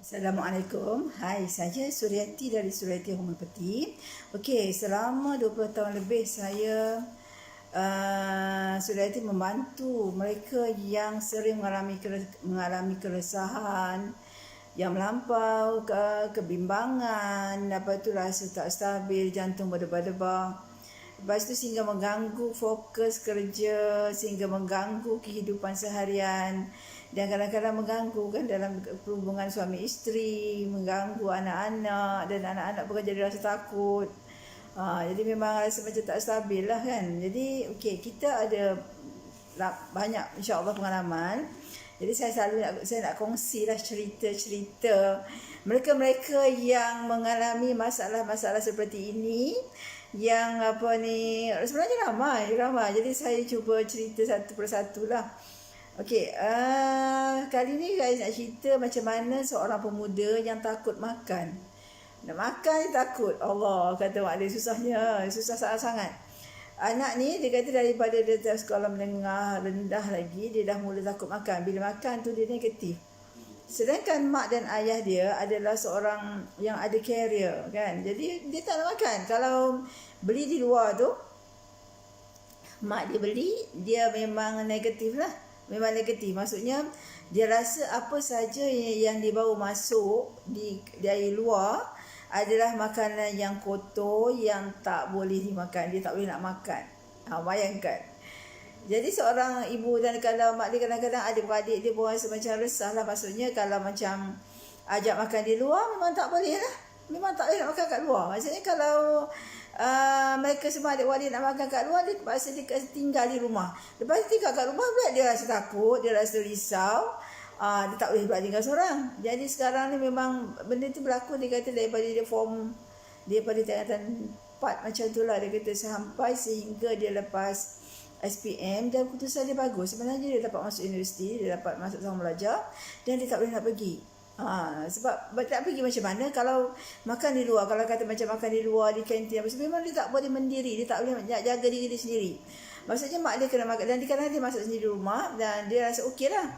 Assalamualaikum. Hai, saya Suryati dari Suryati Homeopati. Okey, selama 20 tahun lebih saya Suryati membantu mereka yang sering mengalami keresahan yang melampau, kebimbangan, lepas tu rasa tak stabil, jantung berdebar-debar. Lepas tu sehingga mengganggu fokus kerja, sehingga mengganggu kehidupan seharian dan kadang-kadang mengganggu kan dalam hubungan suami isteri, mengganggu anak-anak dan anak-anak pun jadi rasa takut. Jadi memang rasa macam tak stabil lah kan. Jadi okey, kita ada banyak insya-Allah pengalaman. Jadi saya nak kongsi lah cerita-cerita mereka-mereka yang mengalami masalah-masalah seperti ini, yang sebenarnya ramai. Jadi saya cuba cerita satu persatu lah. Okey, kali ni saya nak cerita macam mana seorang pemuda yang takut makan. Nak makan dia takut. Allah, kata mak dia, susah sangat-sangat. Anak ni dia kata daripada dia sekolah menengah rendah lagi, dia dah mula takut makan. Bila makan tu dia negatif. Sedangkan mak dan ayah dia adalah seorang yang ada carrier kan. Jadi dia tak nak makan. Kalau beli di luar tu, mak dia beli, dia memang negatif lah. Memang negatif. Maksudnya dia rasa apa saja yang dibawa masuk dari luar adalah makanan yang kotor, yang tak boleh dimakan. Dia tak boleh nak makan. Bayangkan. Jadi seorang ibu, dan kalau mak dia kadang-kadang adik-beradik dia pun rasa macam resah lah. Maksudnya kalau macam ajak makan di luar, memang tak boleh lah. Memang tak boleh nak makan kat luar. Maksudnya kalau mereka semua adik-beradik nak makan kat luar, dia terpaksa dia tinggal di rumah. Lepas tinggal kat rumah pula dia rasa takut, dia rasa risau. Dia tak boleh pula tinggal seorang. Jadi sekarang ni memang benda tu berlaku, dia kata daripada tingkatan 4 macam tu lah. Dia kata sampai sehingga dia lepas SPM dan keputusan dia bagus. Sebenarnya dia dapat masuk universiti, dia dapat masuk sama belajar dan dia tak boleh nak pergi. Sebab tak pergi macam mana kalau makan di luar. Kalau kata macam makan di luar, di kantin, memang dia tak boleh mendiri, dia tak boleh jaga diri dia sendiri. Maksudnya mak dia kena makan, dan kadang-kadang dia masak sendiri di rumah dan dia rasa okey lah.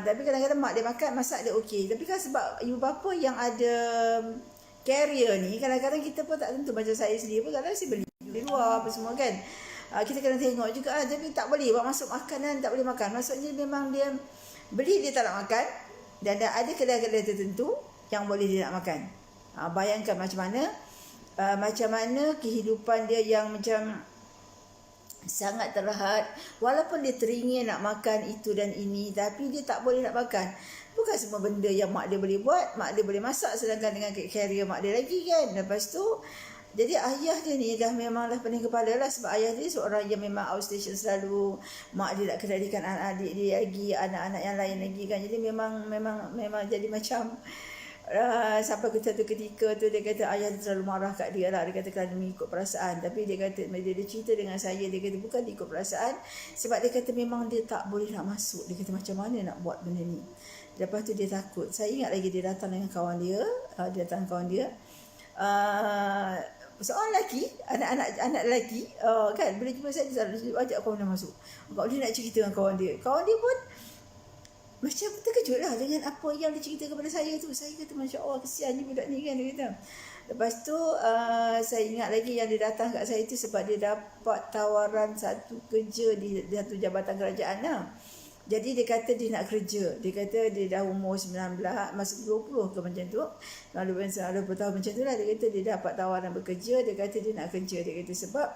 Tapi kadang-kadang mak dia makan, masak dia okey. Tapi kan sebab ibu bapa yang ada carrier ni, kadang-kadang kita pun tak tentu. Macam saya sendiri pun kadang-kadang saya beli di luar apa semua kan. Kita kena tengok juga tapi tak boleh buat masuk makanan, tak boleh makan. Maksudnya memang dia beli, dia tak nak makan. Dan ada kedai-kedai tertentu yang boleh dia nak makan. Bayangkan macam mana kehidupan dia yang macam sangat terhad. Walaupun dia teringin nak makan itu dan ini, tapi dia tak boleh nak makan. Bukan semua benda yang mak dia boleh buat, mak dia boleh masak, sedangkan dengan carrier mak dia lagi kan. Lepas tu, jadi ayah dia ni dah memanglah pening kepala lah. Sebab ayah dia seorang yang memang outstation selalu. Mak dia nak kendalikan anak-adik dia lagi, anak-anak yang lain lagi kan. Jadi memang jadi macam sampai ke satu ketika tu dia kata ayah dia terlalu marah kat dia lah. Dia kata kerana mengikut perasaan. Tapi dia kata, dia cerita dengan saya, dia kata bukan ikut perasaan. Sebab dia kata memang dia tak boleh nak masuk. Dia kata macam mana nak buat benda ni. Lepas tu dia takut. Saya ingat lagi dia datang dengan kawan dia. Seorang lelaki, anak lelaki kan, bila jumpa saya dia ajak kawan dia masuk. Dia nak cerita dengan kawan dia. Kawan dia pun macam terkejut lah dengan apa yang dia cerita kepada saya tu. Saya kata Masya Allah, kesian ni budak ni kan, dia kata. Lepas tu saya ingat lagi yang dia datang kat saya tu sebab dia dapat tawaran satu kerja di satu jabatan kerajaan lah. Jadi dia kata dia nak kerja. Dia kata dia dah umur 19, masuk 20 ke macam tu. Lalu 20 tahun macam tu lah. Dia kata dia dapat tawaran bekerja. Dia kata dia nak kerja. Dia kata sebab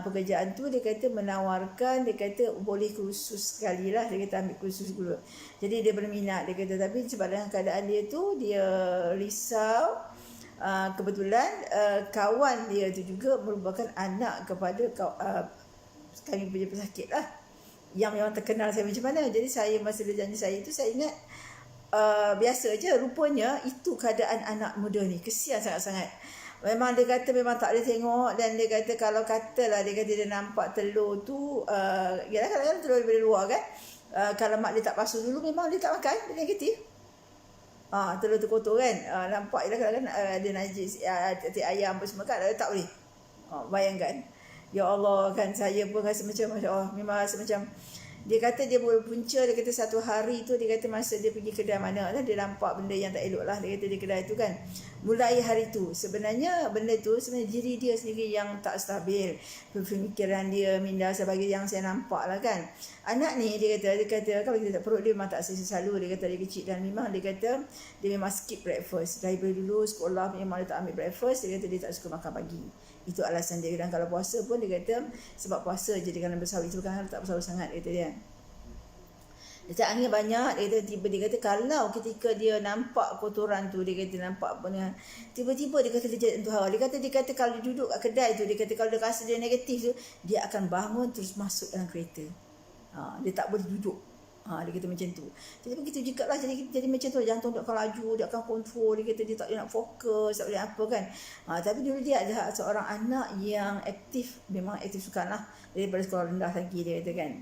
pekerjaan tu dia kata menawarkan, dia kata boleh kursus sekali lah. Dia kata ambil kursus dulu. Jadi dia berminat. Dia kata tapi sebab dengan keadaan dia tu, dia risau. Kebetulan kawan dia tu juga merupakan anak kepada kami punya pesakit lah, yang memang terkenal saya macam mana. Jadi saya masa dia janji saya tu, saya ingat biasa je. Rupanya itu keadaan anak muda ni. Kesian sangat-sangat. Memang dia kata memang tak boleh tengok. Dan dia kata kalau katalah dia kata dia nampak telur tu, yalah kadang-kadang telur daripada luar kan, kalau mak dia tak basuh dulu, memang dia tak makan. Dia negatif. Telur tu kotor kan, nampak je lah kadang-kadang ada najis, hati ayam apa semua kan, tak boleh. Bayangkan. Ya Allah kan, saya pun rasa macam Masya Allah, memang rasa macam Dia kata dia berpunca, dia kata satu hari tu, dia kata masa dia pergi kedai mana, dia nampak benda yang tak elok lah, dia kata di kedai tu kan. Mulai hari tu, sebenarnya benda tu, sebenarnya diri dia sendiri yang tak stabil. Pemikiran dia, minda sebagai yang saya nampak lah kan. Anak ni, dia kata kalau kita tak perut dia memang tak selesa selalu, dia kata dia kecil dan memang dia kata, dia memang skip breakfast. Daripada dulu sekolah memang dia tak ambil breakfast, dia kata dia tak suka makan pagi. Itu alasan dia. Dan kalau puasa pun dia kata sebab puasa je dia kena bersahur. Itu kan tak bersahur sangat, kata dia. Dia kata angin banyak, dia kata kalau ketika dia nampak kotoran tu, dia kata nampak apa, tiba-tiba dia kata dia jadi hantu hawa. Dia kata kalau dia duduk kat kedai tu, dia kata kalau dia rasa dia negatif tu, dia akan bangun terus masuk dalam kereta. Dia tak boleh duduk. Dia kata macam tu. Jadi begitu juga lah. Jadi macam tu. Jantung dia akan laju. Dia akan kontrol. Dia kata dia tak boleh nak fokus. Tak boleh apa kan. Tapi dulu dia adalah seorang anak yang aktif. Memang aktif sukan lah. Daripada sekolah rendah lagi dia kata kan.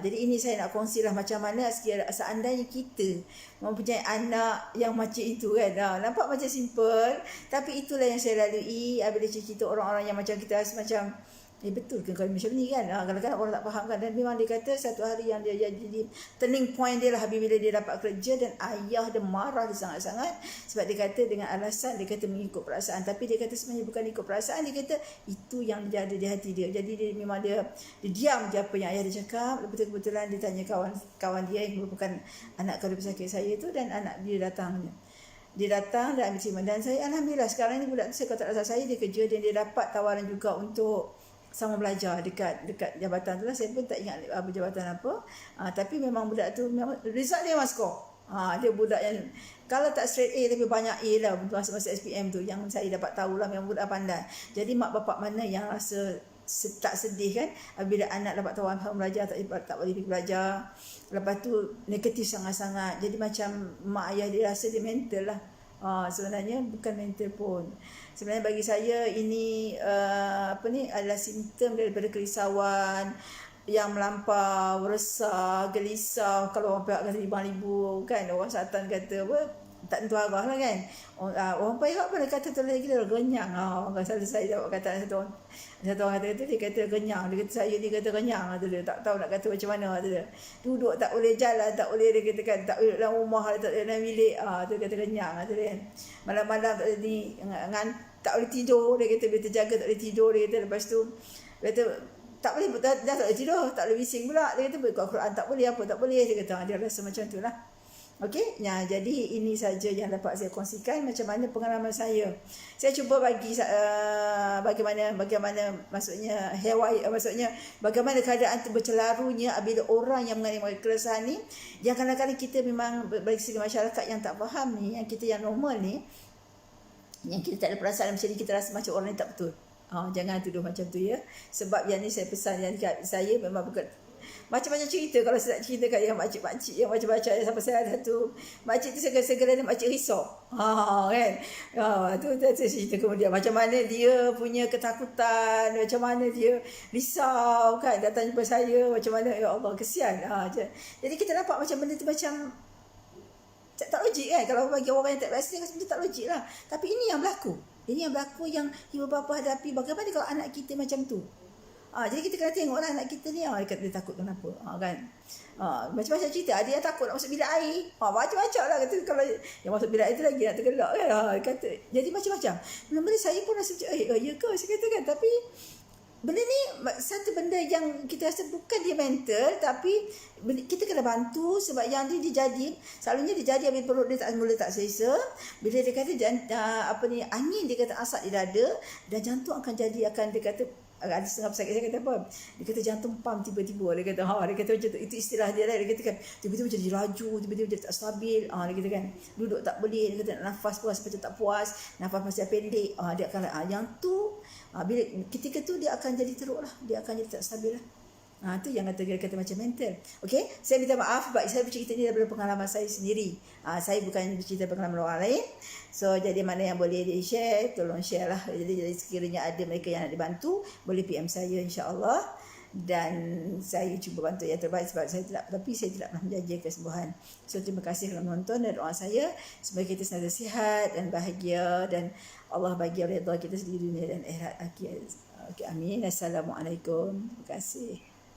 Jadi ini saya nak kongsi lah macam mana seandainya kita mempunyai anak yang macam itu kan. Nampak macam simple. Tapi itulah yang saya lalui. Bila cerita orang-orang yang macam kita rasa macam betul ke kalau macam ni kan. Kadang-kadang orang tak faham kan. Dan memang dia kata satu hari yang dia jadi turning point dia lah bila dia dapat kerja, dan ayah dia marah dia sangat-sangat sebab dia kata dengan alasan dia kata mengikut perasaan. Tapi dia kata sebenarnya bukan ikut perasaan, dia kata itu yang dia ada di hati dia. Jadi dia memang dia diam je apa yang ayah dia cakap. Kebetulan dia tanya kawan dia yang merupakan anak kandung pesakit saya tu, dan anak dia datang dan ambil terima. Dan saya alhamdulillah sekarang ni budak tu, saya kata asal saya dia kerja, dan dia dapat tawaran juga untuk sama belajar dekat jabatan tu lah. Saya pun tak ingat apa jabatan apa. Tapi memang budak tu memang result dia memang skor. Dia budak yang kalau tak straight A tapi banyak A lah masa SPM tu, yang saya dapat tahu lah, memang budak pandai. Jadi mak bapak mana yang rasa tak sedih kan bila anak dapat tawaran sama belajar tak boleh pergi belajar. Lepas tu negatif sangat-sangat. Jadi macam mak ayah dia rasa dia mental lah. Sebenarnya bukan mental pun. Sebenarnya bagi saya ini adalah simptom daripada kerisauan yang melampau, resah, gelisah. Kalau orang pihak kata libu kan, orang Satan kata apa, tak tentu arah lah kan. Orang pihak pun kata tu lagi dia genyang. Orang kata saya dapat kata satu orang kata dia kata genyang. Dia kata saya ni kata genyang, kata dia tak tahu nak kata macam mana, kata dia. Duduk tak boleh jalan, tak boleh, dia kata kan, tak boleh dalam rumah, tak boleh dalam bilik. Tu kata genyang, kata dia. Malam-malam tak boleh tak boleh tidur, dia kata bila terjaga tak boleh tidur, dia kata. Lepas tu dia kata tak boleh, dah tak boleh tidur, tak boleh bising pula, dia kata buka Quran tak boleh, apa tak boleh, dia kata. Dia rasa macam tu lah. Okey, jadi ini saja yang dapat saya kongsikan macam mana pengalaman saya. Saya cuba bagi bagaimana maksudnya maksudnya bagaimana keadaan itu bercelarunya bila orang yang mengalami keresahan ni, yang kadang-kadang kita memang bagi segi masyarakat yang tak faham ni, yang kita yang normal ni, yang kita tak ada perasaan macam ni, kita rasa macam orang ni tak betul. Jangan tuduh macam tu ya. Sebab yang ni saya pesan, yang saya memang bukan macam-macam cerita. Kalau saya nak ceritakan yang makcik-makcik yang baca-baca, sampai saya ada satu makcik tu segera-segera dia makcik risau. Kan. Tu saya cerita kemudian macam mana dia punya ketakutan, macam mana dia risau kan, datang jumpa saya, macam mana ya Allah kesian. Jadi kita nampak macam benda tu macam tak logik kan. Kalau bagi orang yang tak biasa benda tak logik lah. Tapi ini yang berlaku. Ini yang berlaku yang ibu bapa hadapi. Bagaimana kalau anak kita macam tu? Jadi kita kena tengoklah anak kita ni, dia takut kenapa, kan. Macam-macam cerita. Ada yang takut nak masuk bilik air. Macam-macam lah. Kata, kalau yang masuk bilik air tu lagi nak tergelak kan. Kata, jadi macam-macam. Benda saya pun rasa macam, ya ke? Saya kata kan. Tapi benda ni satu benda yang kita rasa bukan dia mental, tapi kita kena bantu. Sebab yang dia jadi, selalunya dia jadi bila perut dia mula tak selesa. Bila dia kata angin dia kata asap di dada, dan jantung akan dia kata ada setengah pesakit saya kata apa, dia kata jantung pam tiba-tiba, dia kata dia kata macam tu, itu istilah dia lah. Dia kata kan tiba-tiba jadi laju, tiba-tiba jadi tak stabil, dia kata kan duduk tak boleh, dia kata nafas puas macam tak puas, nafas masih pendek, dia akan yang tu bila ketika tu dia akan jadi teruk lah, dia akan jadi tak stabil lah. Tu yang kata macam mental. Okey, saya minta maaf sebab saya bercerita ni daripada pengalaman saya sendiri. Saya bukan bercerita pengalaman orang lain. So jadi mana yang boleh di-share, tolong share lah. Jadi sekiranya ada mereka yang nak dibantu, boleh PM saya insya-Allah. Dan saya cuba bantu yang terbaik sebab saya tidak pernah menjanji kesembuhan. So terima kasih kerana menonton, dan doa saya semoga kita sentiasa sihat dan bahagia, dan Allah bagi redha kita di dunia dan akhirat. Okey, amin. Assalamualaikum. Terima kasih.